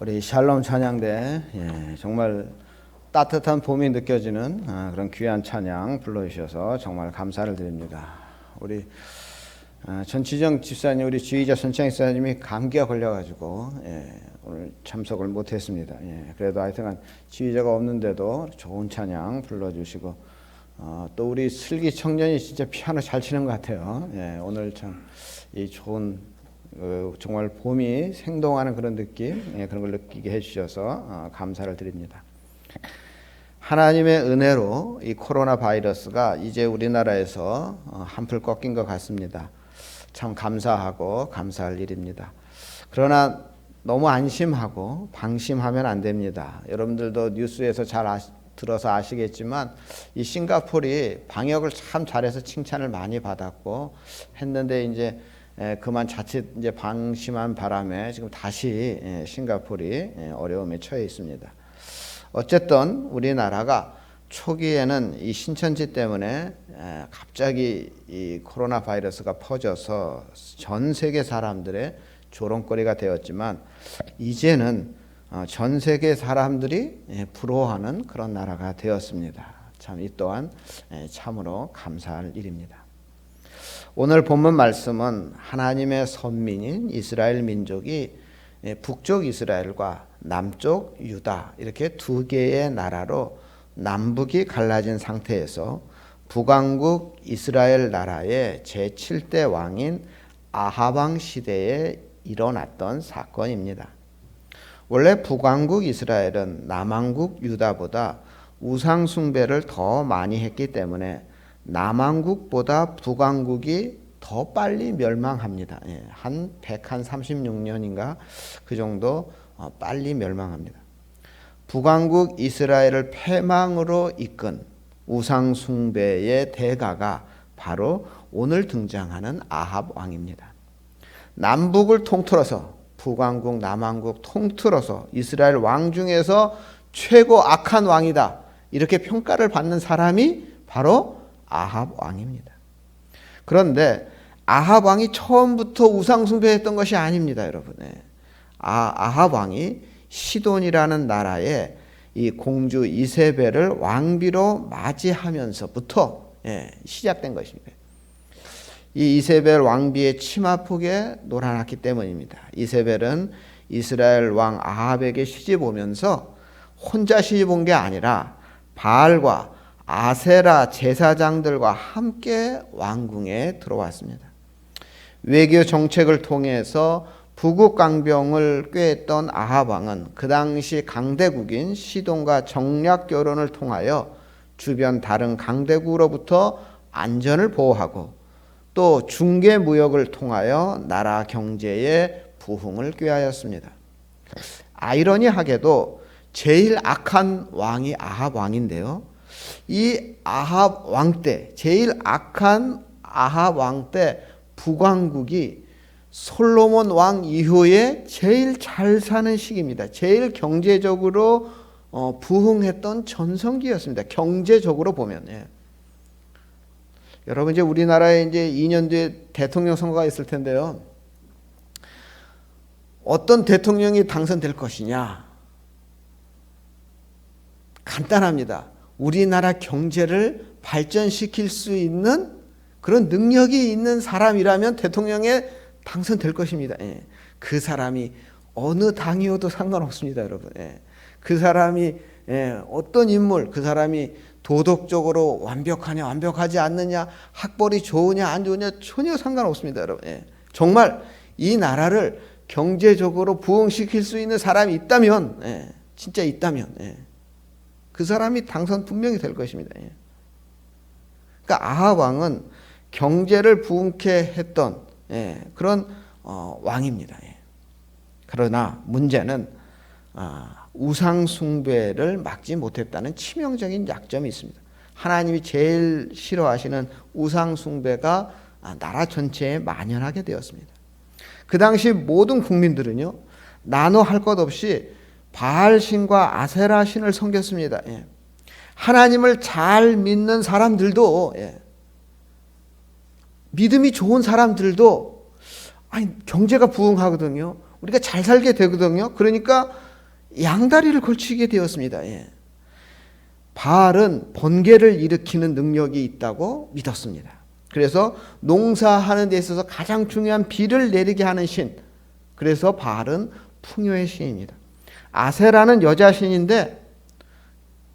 우리 샬롬 찬양대 정말 따뜻한 봄이 느껴지는 그런 귀한 찬양 불러주셔서 정말 감사를 드립니다. 우리 전지정 집사님, 우리 주의자 선창 집사님이 감기가 걸려가지고 오늘 참석을 못했습니다. 그래도 하여튼 지휘자가 없는데도 좋은 찬양 불러주시고 또 우리 슬기 청년이 진짜 피아노 잘 치는 것 같아요. 오늘 참 이 좋은 정말 봄이 생동하는 그런 느낌, 그런 걸 느끼게 해주셔서 감사를 드립니다. 하나님의 은혜로 이 코로나 바이러스가 이제 우리나라에서 한풀 꺾인 것 같습니다. 참 감사하고 감사할 일입니다. 그러나 너무 안심하고 방심하면 안 됩니다. 여러분들도 뉴스에서 잘 들어서 아시겠지만 이 싱가포르이 방역을 참 잘해서 칭찬을 많이 받았고 했는데 이제 그만 자칫 이제 방심한 바람에 지금 다시 싱가포르이 어려움에 처해 있습니다. 어쨌든 우리나라가 초기에는 이 신천지 때문에 갑자기 이 코로나 바이러스가 퍼져서 전 세계 사람들의 조롱거리가 되었지만 이제는 전 세계 사람들이 부러워하는 그런 나라가 되었습니다. 참 이 또한 참으로 감사할 일입니다. 오늘 본문 말씀은 하나님의 선민인 이스라엘 민족이 북쪽 이스라엘과 남쪽 유다 이렇게 두 개의 나라로 남북이 갈라진 상태에서 북왕국 이스라엘 나라의 제7대 왕인 아합 왕 시대에 일어났던 사건입니다. 원래 북왕국 이스라엘은 남왕국 유다보다 우상 숭배를 더 많이 했기 때문에 남왕국보다 북왕국이 더 빨리 멸망합니다. 한 136년인가 그 정도 빨리 멸망합니다. 북왕국 이스라엘을 패망으로 이끈 우상 숭배의 대가가 바로 오늘 등장하는 아합 왕입니다. 남북을 통틀어서 북왕국 남왕국 통틀어서 이스라엘 왕 중에서 최고 악한 왕이다 이렇게 평가를 받는 사람이 바로 아합 왕입니다. 그런데 아합 왕이 처음부터 우상 숭배했던 것이 아닙니다, 여러분. 아합 왕이 시돈이라는 나라의 이 공주 이세벨을 왕비로 맞이하면서부터 시작된 것입니다. 이 이세벨 왕비의 치마폭에 놀아났기 때문입니다. 이세벨은 이스라엘 왕 아합에게 시집 오면서 혼자 시집 온 게 아니라 바알과 아세라 제사장들과 함께 왕궁에 들어왔습니다. 외교 정책을 통해서 부국 강병을 꾀했던 아합 왕은 그 당시 강대국인 시돈과 정략 결혼을 통하여 주변 다른 강대국으로부터 안전을 보호하고 또 중개 무역을 통하여 나라 경제에 부흥을 꾀하였습니다. 아이러니하게도 제일 악한 왕이 아합 왕인데요. 이 아합 왕 때, 제일 악한 아합 왕 때 북왕국이 솔로몬 왕 이후에 제일 잘 사는 시기입니다. 제일 경제적으로 부흥했던 전성기였습니다. 경제적으로 보면. 여러분 이제 우리나라에 이제 2년 뒤에 대통령 선거가 있을 텐데요. 어떤 대통령이 당선될 것이냐? 간단합니다. 우리나라 경제를 발전시킬 수 있는 그런 능력이 있는 사람이라면 대통령에 당선될 것입니다. 그 사람이 어느 당이어도 상관없습니다, 여러분. 그 사람이 어떤 인물, 그 사람이 도덕적으로 완벽하냐, 완벽하지 않느냐, 학벌이 좋으냐, 안 좋으냐 전혀 상관없습니다, 여러분. 정말 이 나라를 경제적으로 부흥시킬 수 있는 사람이 있다면, 진짜 있다면, 그 사람이 당선 분명히 될 것입니다. 그러니까 아합 왕은 경제를 부흥케 했던 그런 왕입니다. 그러나 문제는 우상 숭배를 막지 못했다는 치명적인 약점이 있습니다. 하나님이 제일 싫어하시는 우상 숭배가 나라 전체에 만연하게 되었습니다. 그 당시 모든 국민들은요, 나눠 할 것 없이 바알 신과 아세라 신을 섬겼습니다. 하나님을 잘 믿는 사람들도, 믿음이 좋은 사람들도 경제가 부흥하거든요. 우리가 잘 살게 되거든요. 그러니까 양다리를 걸치게 되었습니다. 예. 바알은 번개를 일으키는 능력이 있다고 믿었습니다. 그래서 농사하는 데 있어서 가장 중요한 비를 내리게 하는 신, 그래서 바알은 풍요의 신입니다. 아세라는 여자 신인데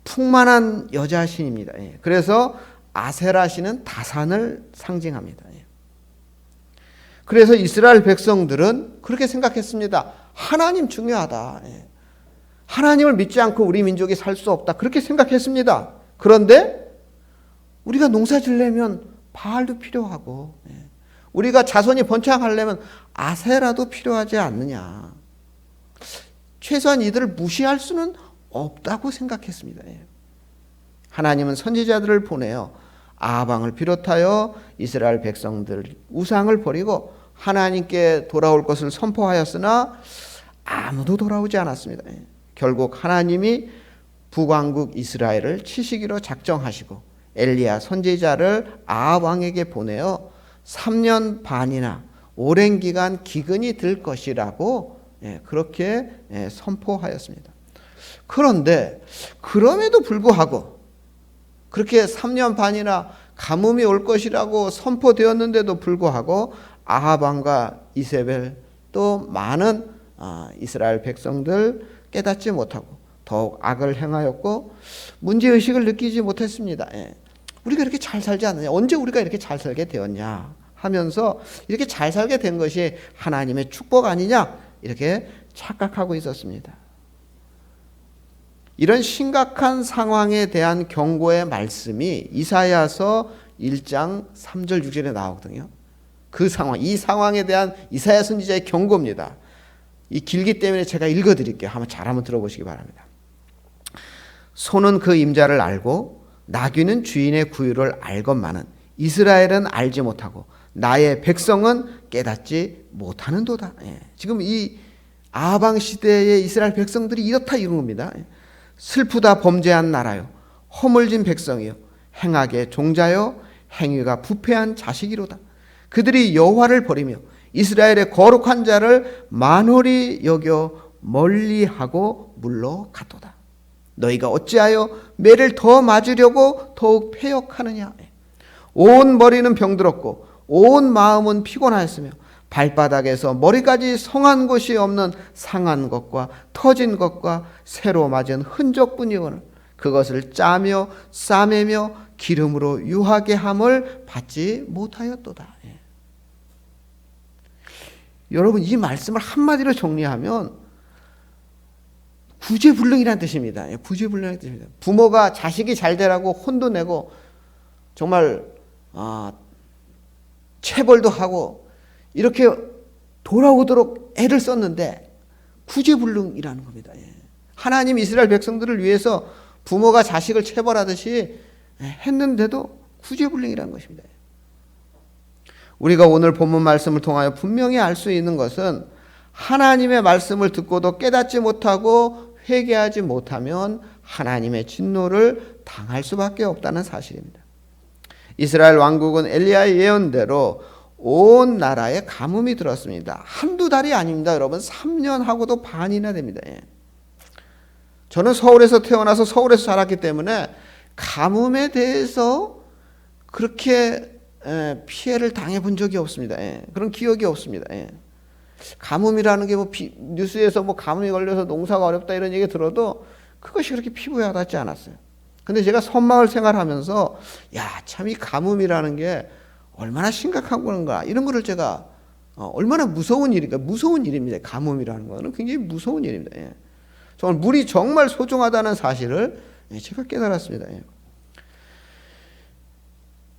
풍만한 여자 신입니다. 예. 그래서 아세라 신은 다산을 상징합니다. 예. 그래서 이스라엘 백성들은 그렇게 생각했습니다. 하나님 중요하다. 예. 하나님을 믿지 않고 우리 민족이 살 수 없다. 그렇게 생각했습니다. 그런데 우리가 농사 지려면 바알도 필요하고, 예. 우리가 자손이 번창하려면 아세라도 필요하지 않느냐. 최소한 이들을 무시할 수는 없다고 생각했습니다. 예. 하나님은 선지자들을 보내어 아방을 비롯하여 이스라엘 백성들 우상을 버리고 하나님께 돌아올 것을 선포하였으나 아무도 돌아오지 않았습니다. 예. 결국 하나님이 북왕국 이스라엘을 치시기로 작정하시고 엘리야 선지자를 아합 왕에게 보내어 3년 반이나 오랜 기간 기근이 들 것이라고 그렇게 선포하였습니다. 그런데 그럼에도 불구하고 그렇게 3년 반이나 가뭄이 올 것이라고 선포되었는데도 불구하고 아합 왕과 이세벨 또 많은 이스라엘 백성들 깨닫지 못하고 더욱 악을 행하였고 문제의식을 느끼지 못했습니다. 우리가 이렇게 잘 살지 않느냐, 언제 우리가 이렇게 잘 살게 되었냐 하면서 이렇게 잘 살게 된 것이 하나님의 축복 아니냐 이렇게 착각하고 있었습니다. 이런 심각한 상황에 대한 경고의 말씀이 이사야서 1장 3절 6절에 나오거든요. 그 상황, 이 상황에 대한 이사야 선지자의 경고입니다. 이 길기 때문에 제가 읽어드릴게요. 한번 들어보시기 바랍니다. 소는 그 임자를 알고 나귀는 주인의 구유를 알건만은 이스라엘은 알지 못하고 나의 백성은 깨닫지 못하는도다. 지금 이 아방 시대의 이스라엘 백성들이 이렇다 이런 겁니다. 슬프다 범죄한 나라요, 허물진 백성이요, 행악의 종자요, 행위가 부패한 자식이로다. 그들이 여호와를 버리며 이스라엘의 거룩한 자를 만홀히 여겨 멀리하고 물러갔도다. 너희가 어찌하여 매를 더 맞으려고 더욱 패역하느냐. 온 머리는 병들었고 온 마음은 피곤하였으며 발바닥에서 머리까지 성한 곳이 없는 상한 것과 터진 것과 새로 맞은 흔적뿐이거늘 그것을 짜며 싸매며 기름으로 유하게 함을 받지 못하였도다. 여러분, 이 말씀을 한마디로 정리하면 구제불능이라는 뜻입니다. 구제불능이라는 뜻입니다. 부모가 자식이 잘 되라고 혼도 내고 정말 체벌도 하고 이렇게 돌아오도록 애를 썼는데 구제불능이라는 겁니다. 하나님 이스라엘 백성들을 위해서 부모가 자식을 체벌하듯이 했는데도 구제불능이라는 것입니다. 우리가 오늘 본문 말씀을 통하여 분명히 알 수 있는 것은 하나님의 말씀을 듣고도 깨닫지 못하고 회개하지 못하면 하나님의 진노를 당할 수밖에 없다는 사실입니다. 이스라엘 왕국은 엘리야의 예언대로 온 나라에 가뭄이 들었습니다. 한두 달이 아닙니다. 여러분, 3년 하고도 반이나 됩니다. 저는 서울에서 태어나서 서울에서 자랐기 때문에 가뭄에 대해서 그렇게 피해를 당해본 적이 없습니다. 그런 기억이 없습니다. 가뭄이라는 게 뉴스에서 가뭄이 걸려서 농사가 어렵다 이런 얘기 들어도 그것이 그렇게 피부에 와닿지 않았어요. 근데 제가 섬마을 생활하면서 참 이 가뭄이라는 게 얼마나 심각한 건가 이런 거를 제가 얼마나 무서운 일입니다. 가뭄이라는 거는 굉장히 무서운 일입니다. 정말 물이 정말 소중하다는 사실을 제가 깨달았습니다.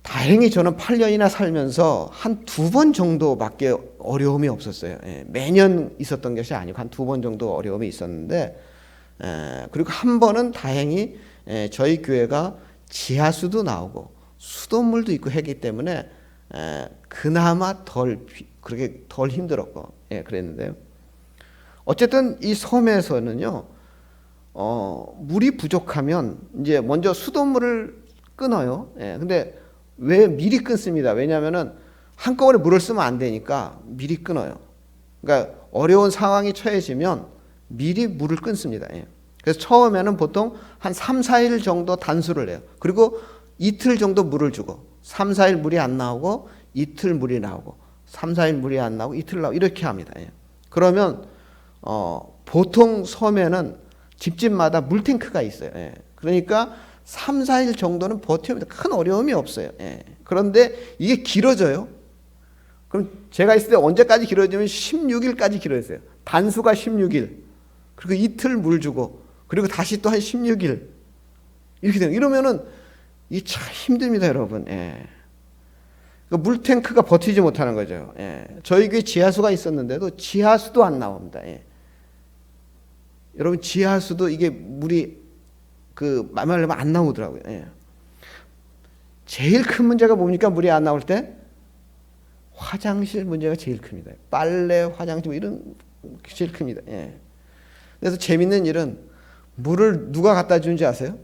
다행히 저는 8년이나 살면서 한 2번 정도밖에 어려움이 없었어요. 매년 있었던 것이 아니고 한 2번 정도 어려움이 있었는데, 그리고 한 번은 다행히 저희 교회가 지하수도 나오고 수돗물도 있고 했기 때문에 그나마 그렇게 덜 힘들었고 그랬는데요. 어쨌든 이 섬에서는요, 물이 부족하면 이제 먼저 수돗물을 끊어요. 근데 왜 미리 끊습니다. 왜냐하면은 한꺼번에 물을 쓰면 안 되니까 미리 끊어요. 그러니까 어려운 상황이 처해지면 미리 물을 끊습니다. 예. 그래서 처음에는 보통 한 3, 4일 정도 단수를 해요. 그리고 이틀 정도 물을 주고 3, 4일 물이 안 나오고 이틀 물이 나오고 3, 4일 물이 안 나오고 이틀 나오고 이렇게 합니다. 예. 그러면 보통 섬에는 집집마다 물탱크가 있어요. 예. 그러니까 3, 4일 정도는 버티면 큰 어려움이 없어요. 예. 그런데 이게 길어져요. 그럼 제가 있을 때 언제까지 길어지면 16일까지 길어졌어요. 단수가 16일. 그리고 이틀 물 주고 그리고 다시 또 한 16일. 이렇게 되는. 이러면은 이 참 힘듭니다, 여러분. 예. 물탱크가 버티지 못하는 거죠. 예. 저희 교회 지하수가 있었는데도 지하수도 안 나옵니다. 예. 여러분 지하수도 이게 물이 말하려면 안 나오더라고요. 예. 제일 큰 문제가 뭡니까? 물이 안 나올 때 화장실 문제가 제일 큽니다. 빨래, 화장실 이런 제일 큽니다. 예. 그래서 재밌는 일은 물을 누가 갖다 주는지 아세요?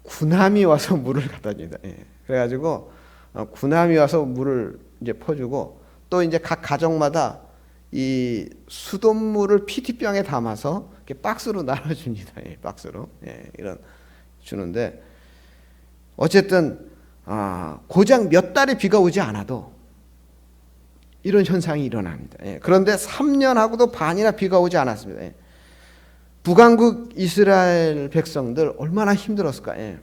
군함이 와서 물을 갖다 줍니다. 예. 그래가지고 군함이 와서 물을 이제 퍼주고 또 이제 각 가정마다 이 수돗물을 PT병에 담아서 이렇게 박스로 나눠줍니다. 예, 박스로. 예, 이런 주는데 어쨌든 고작 몇 달의 비가 오지 않아도 이런 현상이 일어납니다. 예, 그런데 3년하고도 반이나 비가 오지 않았습니다. 예. 북왕국 이스라엘 백성들 얼마나 힘들었을까. 예.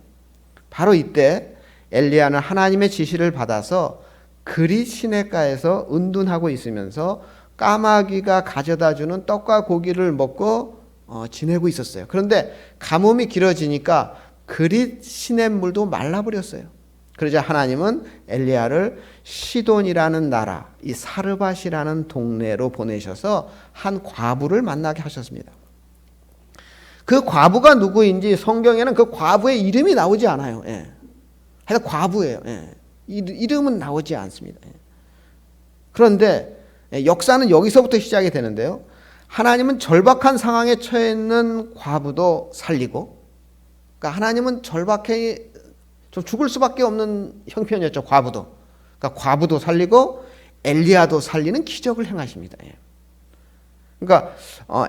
바로 이때 엘리야는 하나님의 지시를 받아서 그릿 시내가에서 은둔하고 있으면서 까마귀가 가져다주는 떡과 고기를 먹고 지내고 있었어요. 그런데 가뭄이 길어지니까 그릿 시냇물도 말라버렸어요. 그러자 하나님은 엘리야를 시돈이라는 나라, 이 사르밧이라는 동네로 보내셔서 한 과부를 만나게 하셨습니다. 그 과부가 누구인지 성경에는 그 과부의 이름이 나오지 않아요. 예. 하여튼 과부예요. 예. 이름은 나오지 않습니다. 예. 그런데 역사는 여기서부터 시작이 되는데요. 하나님은 절박한 상황에 처해 있는 과부도 살리고, 그러니까 하나님은 절박해 좀 죽을 수밖에 없는 형편이었죠. 과부도. 그러니까 과부도 살리고 엘리야도 살리는 기적을 행하십니다. 예. 그러니까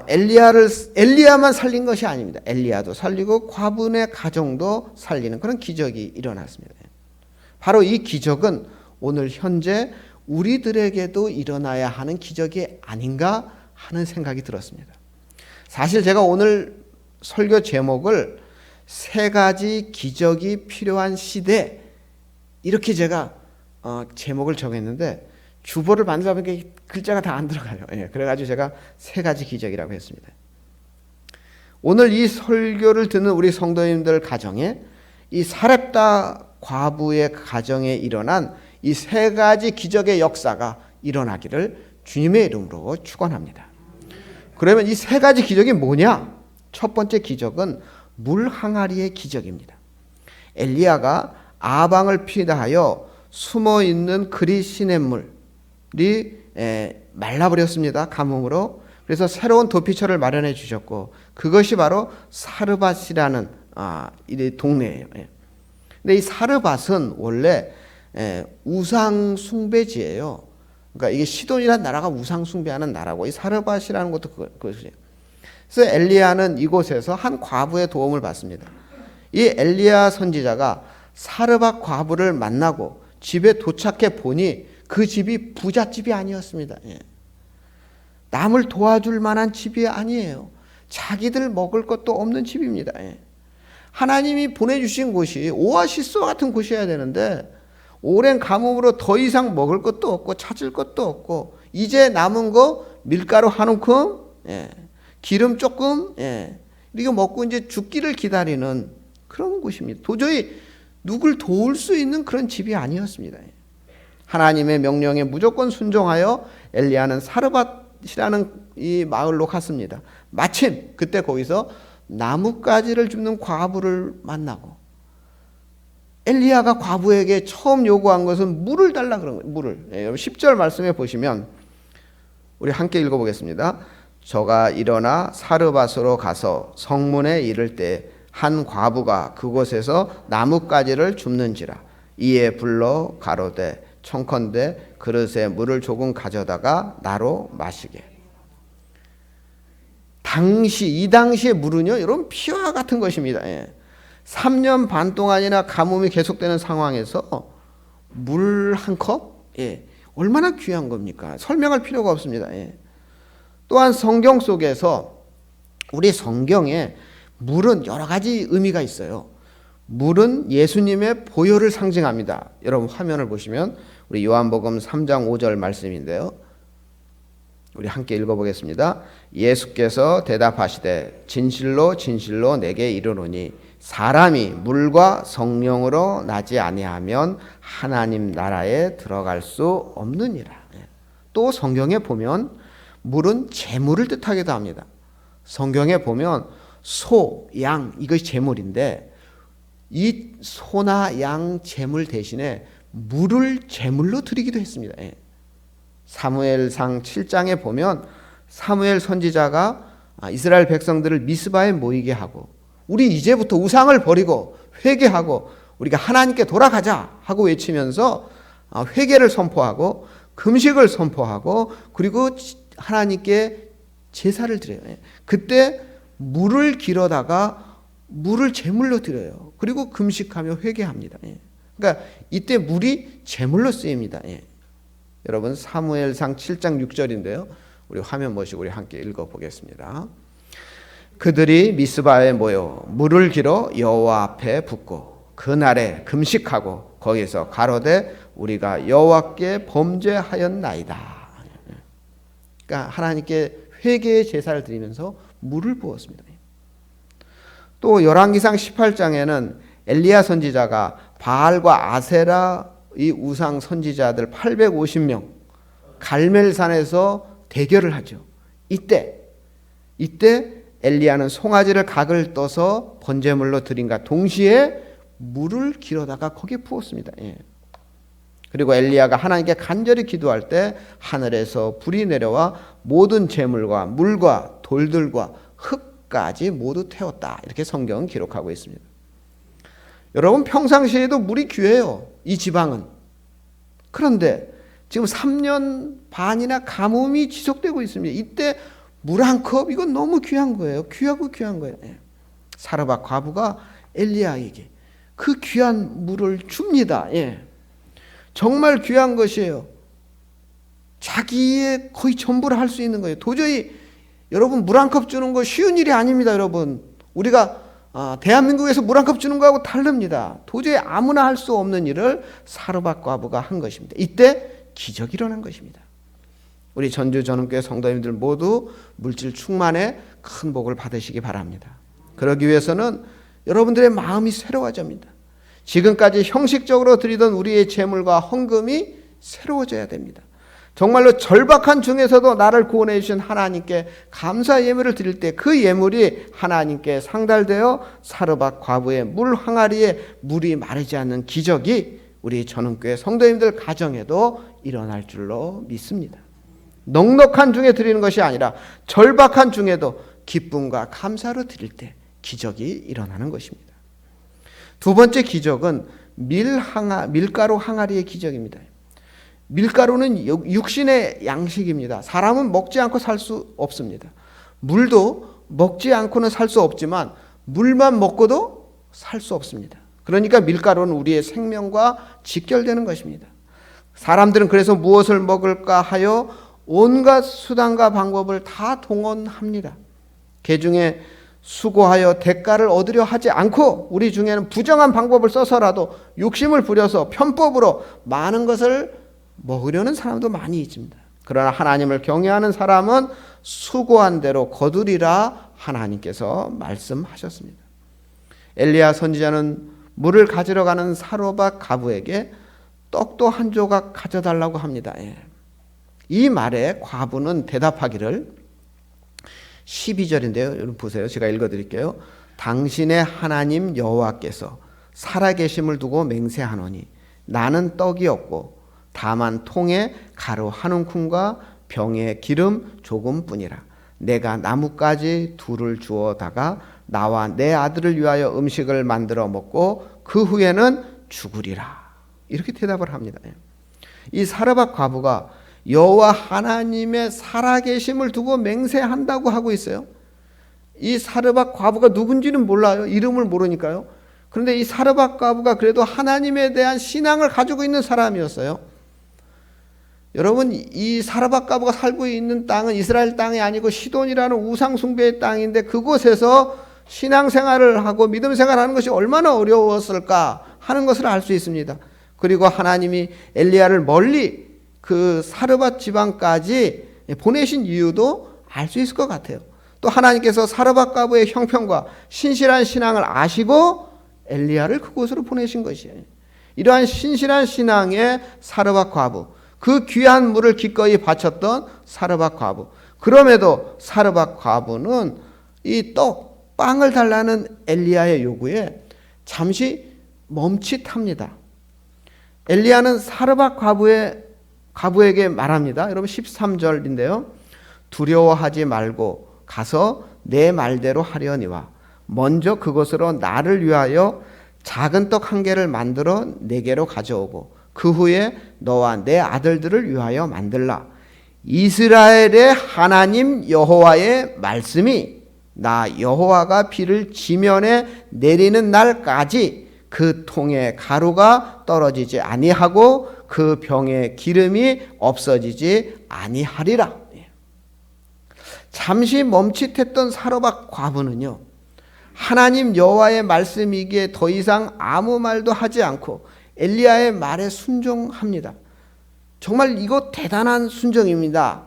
엘리야만 살린 것이 아닙니다. 엘리야도 살리고 과부의 가정도 살리는 그런 기적이 일어났습니다. 바로 이 기적은 오늘 현재 우리들에게도 일어나야 하는 기적이 아닌가 하는 생각이 들었습니다. 사실 제가 오늘 설교 제목을 3가지 기적이 필요한 시대 이렇게 제가 제목을 정했는데 주보를 만들다 보니까 글자가 다 안 들어가요. 예, 그래가지고 제가 3가지 기적이라고 했습니다. 오늘 이 설교를 듣는 우리 성도님들 가정에 이 사렙다 과부의 가정에 일어난 이 3가지 기적의 역사가 일어나기를 주님의 이름으로 축원합니다. 그러면 이 3가지 기적이 뭐냐? 첫 번째 기적은 물 항아리의 기적입니다. 엘리야가 아방을 피하여 숨어 있는 그릿 시냇물이 말라버렸습니다. 가뭄으로. 그래서 새로운 도피처를 마련해 주셨고 그것이 바로 사르밧이라는 이 동네예요. 근데 이 사르밧은 원래 우상 숭배지예요. 그러니까 이게 시돈이라는 나라가 우상 숭배하는 나라고 이 사르밧이라는 것도 그것이에요. 그래서 엘리야는 이곳에서 한 과부의 도움을 받습니다. 이 엘리야 선지자가 사르밧 과부를 만나고 집에 도착해 보니 그 집이 부잣집이 아니었습니다. 예. 남을 도와줄 만한 집이 아니에요. 자기들 먹을 것도 없는 집입니다. 예. 하나님이 보내주신 곳이 오아시스와 같은 곳이어야 되는데 오랜 가뭄으로 더 이상 먹을 것도 없고 찾을 것도 없고 이제 남은 거 밀가루 한 움큼, 기름 조금, 이거 먹고 이제 죽기를 기다리는 그런 곳입니다. 도저히 누굴 도울 수 있는 그런 집이 아니었습니다. 하나님의 명령에 무조건 순종하여 엘리야는 사르밧이라는 이 마을로 갔습니다. 마침 그때 거기서 나뭇가지를 줍는 과부를 만나고 엘리야가 과부에게 처음 요구한 것은 물을 달라 그런 거예요. 물을. 여러분 10절 말씀에 보시면 우리 함께 읽어보겠습니다. 저가 일어나 사르밧으로 가서 성문에 이를 때 한 과부가 그곳에서 나뭇가지를 줍는지라 이에 불러 가로되 청컨대 그릇에 물을 조금 가져다가 나로 마시게. 이 당시의 물은요, 여러분 피와 같은 것입니다. 예. 3년 반 동안이나 가뭄이 계속되는 상황에서 물 한 컵? 예. 얼마나 귀한 겁니까? 설명할 필요가 없습니다. 예. 또한 성경 속에서 우리 성경에 물은 여러 가지 의미가 있어요. 물은 예수님의 보혈을 상징합니다. 여러분 화면을 보시면 우리 요한복음 3장 5절 말씀인데요. 우리 함께 읽어보겠습니다. 예수께서 대답하시되 진실로 진실로 내게 이르노니 사람이 물과 성령으로 나지 아니하면 하나님 나라에 들어갈 수 없느니라. 또 성경에 보면 물은 재물을 뜻하기도 합니다. 성경에 보면 소, 양 이것이 재물인데 이 소나 양 재물 대신에 물을 재물로 드리기도 했습니다. 사무엘상 7장에 보면 사무엘 선지자가 이스라엘 백성들을 미스바에 모이게 하고 우리 이제부터 우상을 버리고 회개하고 우리가 하나님께 돌아가자 하고 외치면서 회개를 선포하고 금식을 선포하고 그리고 하나님께 제사를 드려요. 그때 물을 길어다가 물을 제물로 드려요. 그리고 금식하며 회개합니다. 그러니까 이때 물이 제물로 쓰입니다. 여러분 사무엘상 7장 6절인데요. 우리 화면 보시고 우리 함께 읽어보겠습니다. 그들이 미스바에 모여 물을 길어 여호와 앞에 붓고 그날에 금식하고 거기서 가로되 우리가 여호와께 범죄하였나이다. 그러니까 하나님께 회개의 제사를 드리면서 물을 부었습니다. 또 열왕기상 18장에는 엘리야 선지자가 바알과 아세라 이 우상 선지자들 850명 갈멜산에서 대결을 하죠. 이때 엘리야는 송아지를 각을 떠서 번제물로 드린과 동시에 물을 길어다가 거기에 부었습니다. 그리고 엘리야가 하나님께 간절히 기도할 때 하늘에서 불이 내려와 모든 재물과 물과 돌들과 흙까지 모두 태웠다. 이렇게 성경은 기록하고 있습니다. 여러분 평상시에도 물이 귀해요. 이 지방은. 그런데 지금 3년 반이나 가뭄이 지속되고 있습니다. 이때 물 한 컵 이건 너무 귀한 거예요. 귀하고 귀한 거예요. 사르밧 과부가 엘리야에게 그 귀한 물을 줍니다. 정말 귀한 것이에요. 자기의 거의 전부를 할 수 있는 거예요. 도저히 여러분 물 한 컵 주는 거 쉬운 일이 아닙니다. 여러분 우리가 대한민국에서 물 한 컵 주는 거하고 다릅니다. 도저히 아무나 할 수 없는 일을 사르밧 과부가 한 것입니다. 이때 기적이 일어난 것입니다. 우리 전주 전음교회 성도님들 모두 물질 충만에 큰 복을 받으시기 바랍니다. 그러기 위해서는 여러분들의 마음이 새로워집니다. 지금까지 형식적으로 드리던 우리의 재물과 헌금이 새로워져야 됩니다. 정말로 절박한 중에서도 나를 구원해 주신 하나님께 감사 예물을 드릴 때 그 예물이 하나님께 상달되어 사르밧 과부의 물 항아리에 물이 마르지 않는 기적이 우리 전음교회 성도님들 가정에도 일어날 줄로 믿습니다. 넉넉한 중에 드리는 것이 아니라 절박한 중에도 기쁨과 감사로 드릴 때 기적이 일어나는 것입니다. 두 번째 기적은 밀가루 항아리의 기적입니다. 밀가루는 육신의 양식입니다. 사람은 먹지 않고 살 수 없습니다. 물도 먹지 않고는 살 수 없지만 물만 먹고도 살 수 없습니다. 그러니까 밀가루는 우리의 생명과 직결되는 것입니다. 사람들은 그래서 무엇을 먹을까 하여 온갖 수단과 방법을 다 동원합니다. 개중에 수고하여 대가를 얻으려 하지 않고 우리 중에는 부정한 방법을 써서라도 욕심을 부려서 편법으로 많은 것을 먹으려는 사람도 많이 있습니다. 그러나 하나님을 경외하는 사람은 수고한 대로 거두리라 하나님께서 말씀하셨습니다. 엘리야 선지자는 물을 가지러 가는 사르밧 과부에게 떡도 한 조각 가져달라고 합니다. 이 말에 과부는 대답하기를 12절인데요. 여러분 보세요. 제가 읽어드릴게요. 당신의 하나님 여호와께서 살아계심을 두고 맹세하노니 나는 떡이 없고 다만 통에 가루 한 움큼과 병에 기름 조금뿐이라. 내가 나뭇가지 둘을 주어다가 나와 내 아들을 위하여 음식을 만들어 먹고 그 후에는 죽으리라. 이렇게 대답을 합니다. 이 사르밧 과부가 여호와 하나님의 살아계심을 두고 맹세한다고 하고 있어요. 이 사르밧 과부가 누군지는 몰라요. 이름을 모르니까요. 그런데 이 사르밧 과부가 그래도 하나님에 대한 신앙을 가지고 있는 사람이었어요. 여러분, 이 사르밧 과부가 살고 있는 땅은 이스라엘 땅이 아니고 시돈이라는 우상 숭배의 땅인데 그곳에서 신앙생활을 하고 믿음 생활하는 것이 얼마나 어려웠을까 하는 것을 알 수 있습니다. 그리고 하나님이 엘리야를 멀리 그 사르밧 지방까지 보내신 이유도 알 수 있을 것 같아요. 또 하나님께서 사르밧 과부의 형편과 신실한 신앙을 아시고 엘리야를 그곳으로 보내신 것이에요. 이러한 신실한 신앙의 사르밧 과부, 그 귀한 물을 기꺼이 바쳤던 사르밧 과부. 그럼에도 사르밧 과부는 이 빵을 달라는 엘리야의 요구에 잠시 멈칫합니다. 엘리야는 사르밧 과부에게 말합니다. 여러분 13절인데요. 두려워하지 말고 가서 내 말대로 하려니와 먼저 그것으로 나를 위하여 작은 떡 한 개를 만들어 내게로 가져오고 그 후에 너와 내 아들들을 위하여 만들라. 이스라엘의 하나님 여호와의 말씀이 나 여호와가 비를 지면에 내리는 날까지 그 통에 가루가 떨어지지 아니하고 그 병에 기름이 없어지지 아니하리라. 잠시 멈칫했던 사르밧 과부는요, 하나님 여호와의 말씀이기에 더 이상 아무 말도 하지 않고 엘리야의 말에 순종합니다. 정말 이거 대단한 순종입니다.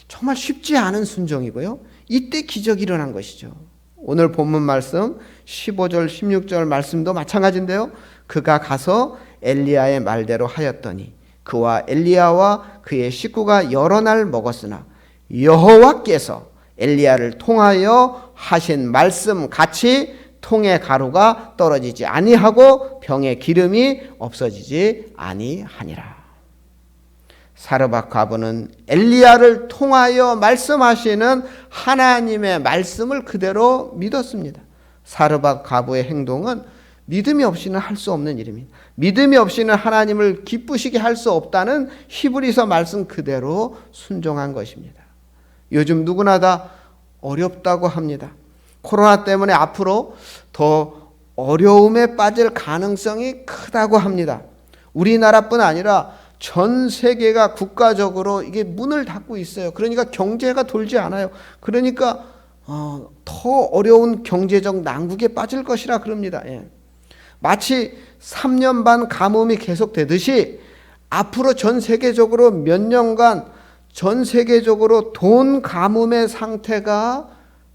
정말 쉽지 않은 순종이고요. 이때 기적이 일어난 것이죠. 오늘 본문 말씀 15절 16절 말씀도 마찬가지인데요. 그가 가서 엘리야의 말대로 하였더니 그와 엘리야와 그의 식구가 여러 날 먹었으나 여호와께서 엘리야를 통하여 하신 말씀 같이 통에 가루가 떨어지지 아니하고 병에 기름이 없어지지 아니하니라. 사르밧 과부는 엘리야를 통하여 말씀하시는 하나님의 말씀을 그대로 믿었습니다. 사르밧 과부의 행동은 믿음이 없이는 할 수 없는 일입니다. 믿음이 없이는 하나님을 기쁘시게 할 수 없다는 히브리서 말씀 그대로 순종한 것입니다. 요즘 누구나 다 어렵다고 합니다. 코로나 때문에 앞으로 더 어려움에 빠질 가능성이 크다고 합니다. 우리나라뿐 아니라 전 세계가 국가적으로 이게 문을 닫고 있어요. 그러니까 경제가 돌지 않아요. 그러니까 더 어려운 경제적 난국에 빠질 것이라 그럽니다. 마치 3년 반 가뭄이 계속되듯이 앞으로 전 세계적으로 몇 년간 전 세계적으로 돈 가뭄의 상태가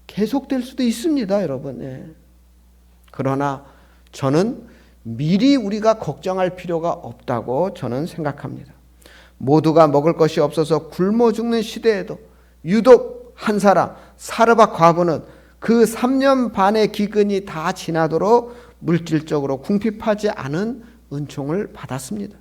계속될 수도 있습니다, 여러분. 그러나 저는 미리 우리가 걱정할 필요가 없다고 저는 생각합니다. 모두가 먹을 것이 없어서 굶어 죽는 시대에도 유독 한 사람, 사르밧 과부는 그 3년 반의 기근이 다 지나도록 물질적으로 궁핍하지 않은 은총을 받았습니다.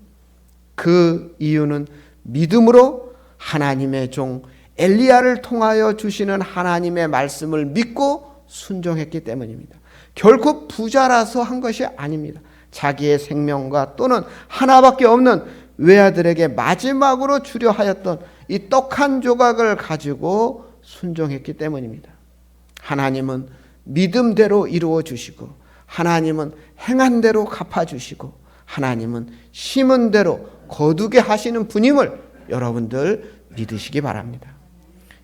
그 이유는 믿음으로 하나님의 종 엘리야를 통하여 주시는 하나님의 말씀을 믿고 순종했기 때문입니다. 결코 부자라서 한 것이 아닙니다. 자기의 생명과 또는 하나밖에 없는 외아들에게 마지막으로 주려 하였던 이 떡 한 조각을 가지고 순종했기 때문입니다. 하나님은 믿음대로 이루어 주시고 하나님은 행한 대로 갚아 주시고 하나님은 심은 대로 거두게 하시는 분임을 여러분들 믿으시기 바랍니다.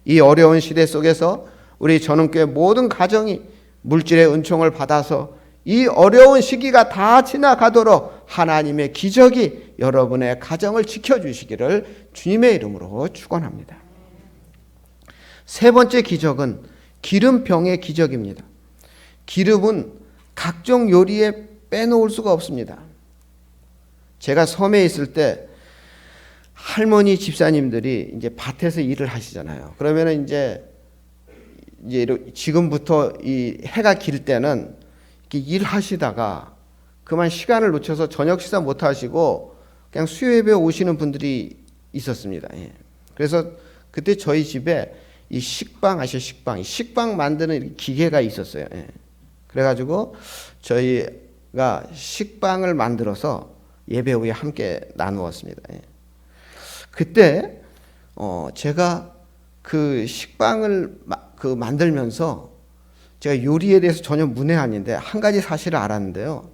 이 어려운 시대 속에서 우리 전원교회 모든 가정이 물질의 은총을 받아서 이 어려운 시기가 다 지나가도록 하나님의 기적이 여러분의 가정을 지켜주시기를 주님의 이름으로 축원합니다. 세 번째 기적은 기름병의 기적입니다. 기름은 각종 요리에 빼놓을 수가 없습니다. 제가 섬에 있을 때 할머니 집사님들이 이제 밭에서 일을 하시잖아요. 그러면은 이제 지금부터 이 해가 길 때는 이렇게 일하시다가 그만 시간을 놓쳐서 저녁 식사 못 하시고 그냥 수요예배 오시는 분들이 있었습니다. 그래서 그때 저희 집에 이 식빵 아시죠? 식빵 만드는 기계가 있었어요. 그래가지고 저희가 식빵을 만들어서 예배 후에 함께 나누었습니다. 그때 제가 그 식빵을 만들면서 제가 요리에 대해서 전혀 문외한인데 한 가지 사실을 알았는데요.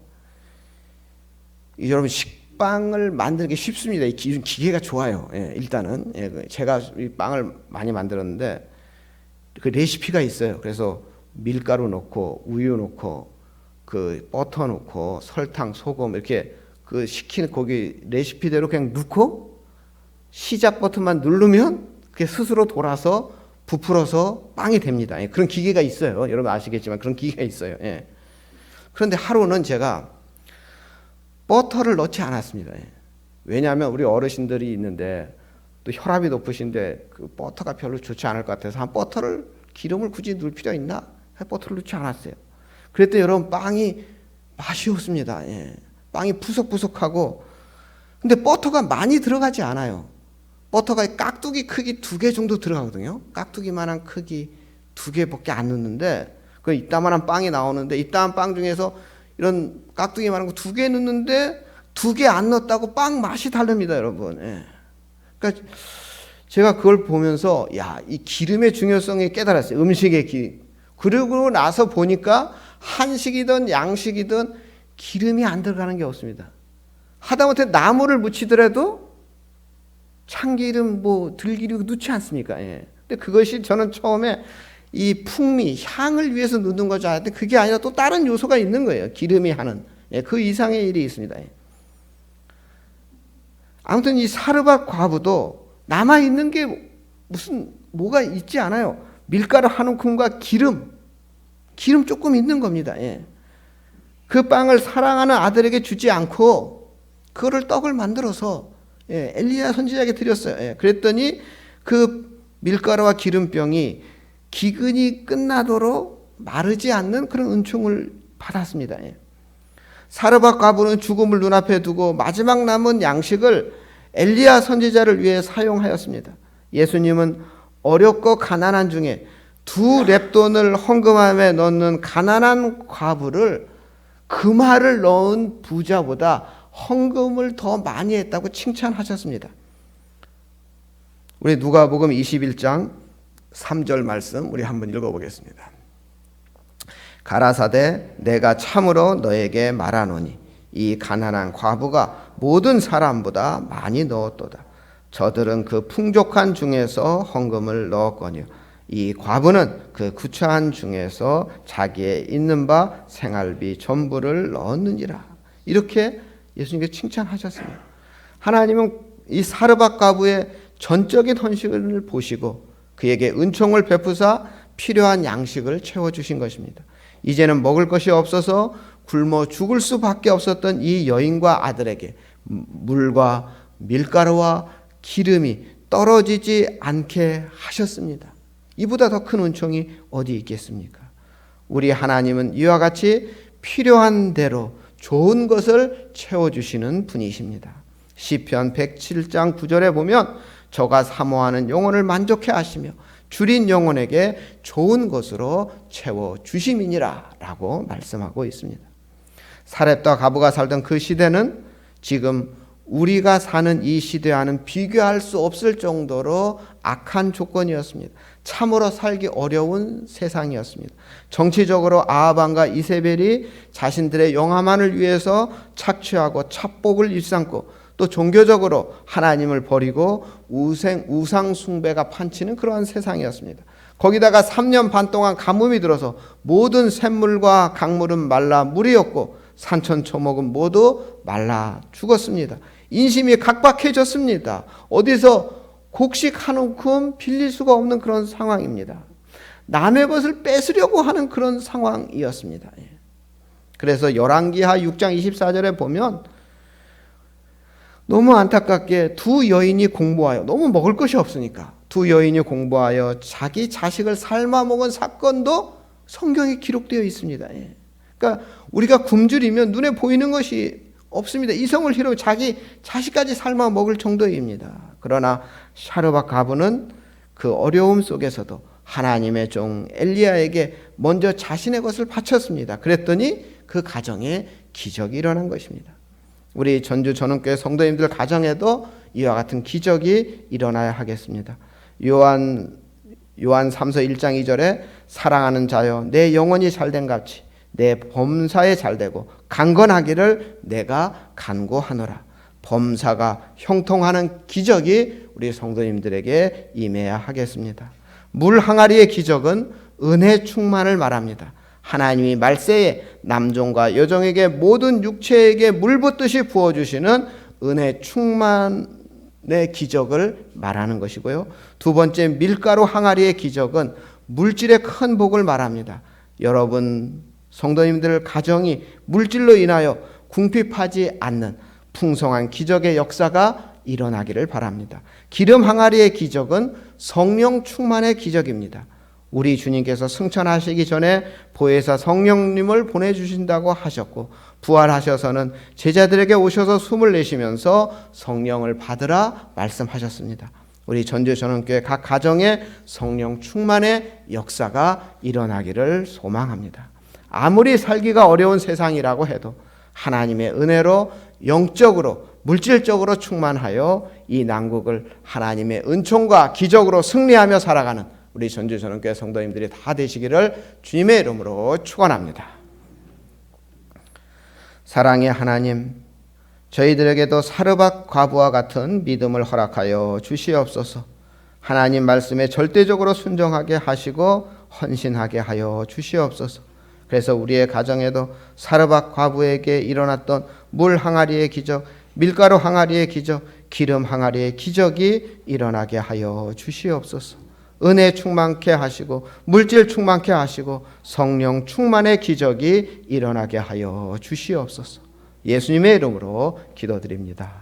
여러분 식빵을 만들기 쉽습니다. 이 기계가 좋아요. 예, 일단은 제가 이 빵을 많이 만들었는데 그 레시피가 있어요. 그래서 밀가루 넣고 우유 넣고 그 버터 넣고 설탕, 소금 이렇게 그 시킨 거기 레시피대로 그냥 넣고 시작 버튼만 누르면 그게 스스로 돌아서 부풀어서 빵이 됩니다. 예, 그런 기계가 있어요. 여러분 아시겠지만 그런 기계가 있어요. 예. 그런데 하루는 제가 버터를 넣지 않았습니다. 예. 왜냐하면 우리 어르신들이 있는데 또 혈압이 높으신데 그 버터가 별로 좋지 않을 것 같아서 기름을 굳이 넣을 필요가 있나? 버터를 넣지 않았어요. 그랬더니 여러분 빵이 맛이 없습니다. 예. 빵이 푸석푸석하고 근데 버터가 많이 들어가지 않아요. 버터가 깍두기 크기 2개 정도 들어가거든요. 깍두기만한 크기 2개밖에 안 넣는데 그 이따만한 빵이 나오는데 이따만 빵 중에서 이런 깍두기만한 거 2개 넣는데 2개 안 넣었다고 빵 맛이 다릅니다, 여러분. 예. 그러니까 제가 그걸 보면서 이 기름의 중요성에 깨달았어요. 음식의 그러고 나서 보니까 한식이든 양식이든 기름이 안 들어가는 게 없습니다. 하다못해 나물을 무치더라도 참기름, 들기름 넣지 않습니까? 예. 근데 그것이 저는 처음에 이 풍미, 향을 위해서 넣는 거지 않았는데 그게 아니라 또 다른 요소가 있는 거예요. 기름이 하는. 예, 그 이상의 일이 있습니다. 예. 아무튼 이 사르밧 과부도 남아있는 게 뭐가 있지 않아요. 밀가루 한 움큼과 기름 조금 있는 겁니다. 예. 그 빵을 사랑하는 아들에게 주지 않고 그거를 떡을 만들어서 엘리야 선지자에게 드렸어요. 예. 그랬더니 그 밀가루와 기름병이 기근이 끝나도록 마르지 않는 그런 은총을 받았습니다. 예. 사르밧 과부는 죽음을 눈앞에 두고 마지막 남은 양식을 엘리야 선지자를 위해 사용하였습니다. 예수님은 어렵고 가난한 중에 2 렙돈을 헌금함에 넣는 가난한 과부를 금화를 넣은 부자보다 헌금을 더 많이 했다고 칭찬하셨습니다. 우리 누가복음 21장 3절 말씀 우리 한번 읽어보겠습니다. 가라사대 내가 참으로 너에게 말하노니 이 가난한 과부가 모든 사람보다 많이 넣었도다. 저들은 그 풍족한 중에서 헌금을 넣었거니와 이 과부는 그 구차한 중에서 자기의 있는 바 생활비 전부를 넣었느니라. 이렇게 예수님께 칭찬하셨습니다. 하나님은 이 사르밧 과부의 전적인 헌신을 보시고 그에게 은총을 베푸사 필요한 양식을 채워주신 것입니다. 이제는 먹을 것이 없어서 굶어 죽을 수밖에 없었던 이 여인과 아들에게 물과 밀가루와 기름이 떨어지지 않게 하셨습니다. 이보다 더 큰 은총이 어디 있겠습니까? 우리 하나님은 이와 같이 필요한 대로 좋은 것을 채워주시는 분이십니다. 시편 107장 9절에 보면 저가 사모하는 영혼을 만족해 하시며 줄인 영혼에게 좋은 것으로 채워주심이니라 라고 말씀하고 있습니다. 사렙과 가부가 살던 그 시대는 지금 우리가 사는 이 시대와는 비교할 수 없을 정도로 악한 조건이었습니다. 참으로 살기 어려운 세상이었습니다. 정치적으로 아하방과 이세벨이 자신들의 영화만을 위해서 착취하고 첩복을 일삼고 또 종교적으로 하나님을 버리고 우상 숭배가 판치는 그러한 세상이었습니다. 거기다가 3년 반 동안 가뭄이 들어서 모든 샘물과 강물은 말라 물이 없고 산천 초목은 모두 말라 죽었습니다. 인심이 각박해졌습니다. 어디서 곡식 한 움큼 빌릴 수가 없는 그런 상황입니다. 남의 것을 뺏으려고 하는 그런 상황이었습니다. 그래서 열왕기하 6장 24절에 보면 너무 안타깝게 2 여인이 공부하여 너무 먹을 것이 없으니까 2 여인이 공부하여 자기 자식을 삶아 먹은 사건도 성경에 기록되어 있습니다. 그러니까 우리가 굶주리면 눈에 보이는 것이 없습니다. 이성을 희롱 자기 자식까지 삶아 먹을 정도입니다. 그러나 사르밧 과부는 그 어려움 속에서도 하나님의 종 엘리야에게 먼저 자신의 것을 바쳤습니다. 그랬더니 그 가정에 기적이 일어난 것입니다. 우리 전주 전원교회 성도님들 가정에도 이와 같은 기적이 일어나야 하겠습니다. 요한 요한 3서 1장 2절에 사랑하는 자여 내 영혼이 잘된 같이 내 범사에 잘되고 강건하기를 내가 간구하노라. 범사가 형통하는 기적이 우리 성도님들에게 임해야 하겠습니다. 물 항아리의 기적은 은혜 충만을 말합니다. 하나님이 말세에 남종과 여종에게 모든 육체에게 물 붓듯이 부어주시는 은혜 충만의 기적을 말하는 것이고요. 두 번째, 밀가루 항아리의 기적은 물질의 큰 복을 말합니다. 여러분 성도님들 가정이 물질로 인하여 궁핍하지 않는 풍성한 기적의 역사가 일어나기를 바랍니다. 기름 항아리의 기적은 성령 충만의 기적입니다. 우리 주님께서 승천하시기 전에 보혜사 성령님을 보내주신다고 하셨고 부활하셔서는 제자들에게 오셔서 숨을 내쉬면서 성령을 받으라 말씀하셨습니다. 우리 전주전원교회 각 가정에 성령 충만의 역사가 일어나기를 소망합니다. 아무리 살기가 어려운 세상이라고 해도 하나님의 은혜로 영적으로 물질적으로 충만하여 이 난국을 하나님의 은총과 기적으로 승리하며 살아가는 우리 전주전원교회 성도님들이 다 되시기를 주님의 이름으로 축원합니다. 사랑의 하나님, 저희들에게도 사르밧 과부와 같은 믿음을 허락하여 주시옵소서. 하나님 말씀에 절대적으로 순종하게 하시고 헌신하게 하여 주시옵소서. 그래서 우리의 가정에도 사르밧 과부에게 일어났던 물 항아리의 기적, 밀가루 항아리의 기적, 기름 항아리의 기적이 일어나게 하여 주시옵소서. 은혜 충만케 하시고 물질 충만케 하시고 성령 충만의 기적이 일어나게 하여 주시옵소서. 예수님의 이름으로 기도드립니다.